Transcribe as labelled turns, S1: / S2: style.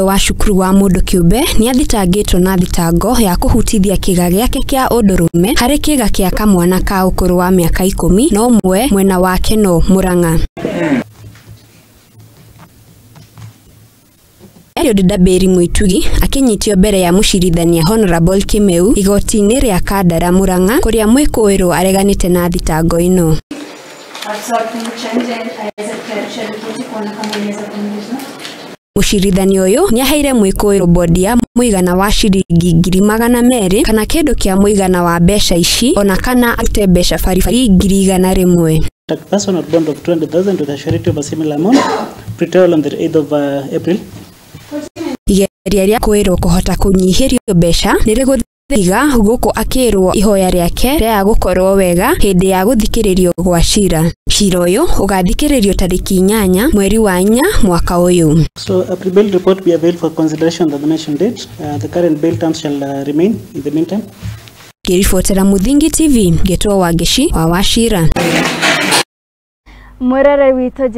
S1: wa cukuru wa Mũndũ Kĩũmbe nĩ athitangĩtwo na thitango ya kũhutithia kĩga gĩake kĩa ũndũrũme harĩ kĩga kĩa kamwana ka ũkũrũ wa mĩaka 10 na ũmwe mwena wa Keno Mũrang'a. Ndabĩri Mũitugi akinyitio mbere ya mũcirithania Honorable Kimeu igoti-inĩ rĩa Kandara Mũrang'a kũrĩa mwĩkũĩrwo areganĩte na thitango ĩno. Mũcirithania ũyũ nĩ aheire mwĩkũĩrwo bodi ya mũigana wa ciringi 200,000 kana kĩndũ kĩa mũigana wa mbeca ici ona kana arute mbeca baribari 100,000.
S2: A personal bond of 20,000 with a surety of a similar amount pretrial on the 8th of April.
S1: Igeria rĩa kwĩrwo kũhota kũnyihĩrio mbeca nĩrĩgũthiga gũkũ akĩrwo ihoya rĩake rĩa gũkorwo wega hĩndĩ ya gũthikĩrĩrio gwa cira. Cira ũyũ ũgathikĩrĩrio tarĩki 8 mweri wa 4 mwaka ũyũ.
S2: So a pre-bail report be available for consideration at the mentioned date. The current bail terms shall remain in the meantime.
S1: Ngĩribotera Muthingi TV Gĩtwo Wangeci wa Wachira.
S3: Mwerere witũ